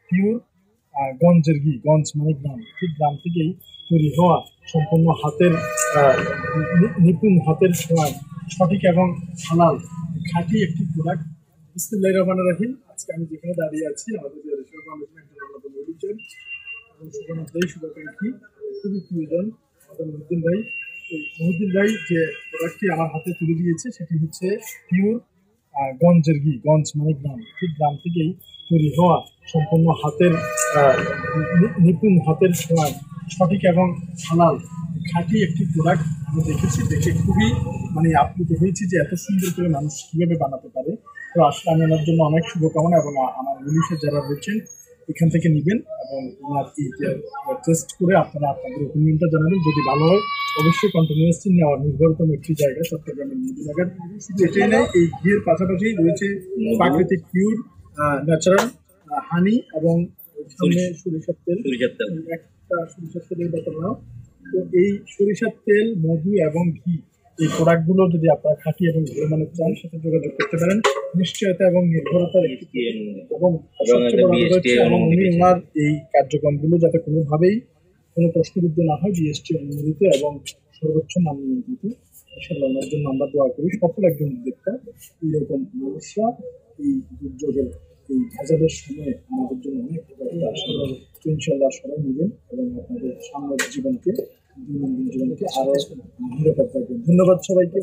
Pure গঞ্জের ঘি। গঞ্জ মানে গ্রাম, ঠিক গ্রাম থেকেই তৈরি হওয়া সম্পূর্ণ হাতের নিপুণ হাতের ছোঁয়ায় সঠিক এবং হালাল খাঁটি একটি প্রোডাক্ট। বিসমিল্লাহির রহমানির রহিম। আজকে আমি যেখানে দাঁড়িয়ে আছি আমাদের যে রেশমা ফাউন্ডেশন একজন অন্যতম অভিযোগ এবং শুভনাথ শুভাকাঙ্ক্ষী, খুবই প্রিয়জন আমাদের মহিউদ্দিন ভাই। এই মহিউদ্দিন ভাই যে প্রোডাক্টটি আমার হাতে তুলে দিয়েছে সেটি হচ্ছে পিওর গঞ্জের ঘি। গঞ্জ মানে গ্রাম, ঠিক গ্রাম থেকেই তৈরি হওয়া সম্পূর্ণ হাতের নিপুণ হাতের ছোঁয়ায় সঠিক এবং হালাল খাঁটি একটি প্রোডাক্ট আমি দেখেছি। দেখে খুবই আপ্লুত হয়েছি যে এত সুন্দর করে মানুষ কীভাবে বানাতে পারে। তো আসলে আমি ওনার জন্য অনেক শুভকামনা এবং আমার ইংলিশে যারা রয়েছেন এখান থেকে নেবেন এবং ওনার এই টেস্ট করে আপনারা আপনাদের ওপিনিয়নটা জানাবেন। যদি ভালো হয় অবশ্যই কন্টিনিউয়াসলি নেওয়ার নির্ভরতম একটি জায়গা চট্টগ্রামের মদিনাঘাট। শুধু এটাই নয়, এই ঘিয়ের পাশাপাশি রয়েছে প্রাকৃতিক পিওর ন্যাচারাল হানি এবং সামনে সরিষার তেল। একটা সরিষার তেলের ব্যাপার নাও। তো এই সরিষার তেল, মধু এবং ঘি, এই প্রোডাক্টগুলো যদি আপনারা খাঁটি এবং ভালো মানের চান সাথে যোগাযোগ করতে পারেন। নিশ্চয়তা এবং নির্ভরতার এবং ওনার এই কার্যক্রমগুলো যাতে কোনোভাবেই কোনো প্রশ্নবিদ্ধ না হয়, জিএসটি অনুমোদিত এবং সর্বোচ্চ মান নিয়ন্ত্রিত। ইনশাআল্লাহ ওনার জন্য আমরা দোয়া করি। সফল একজন উদ্যোক্তা। এইরকম মানুষরা এই দুর্যোগের এই ভেজালের সময় আমাদের জন্য অনেক ইনশাআল্লাহ সবাই নেবেন এবং আপনাদের সামনের জীবনকে, দৈনন্দিন জীবনকে আরো নিরাপদ রাখবেন। ধন্যবাদ সবাইকে।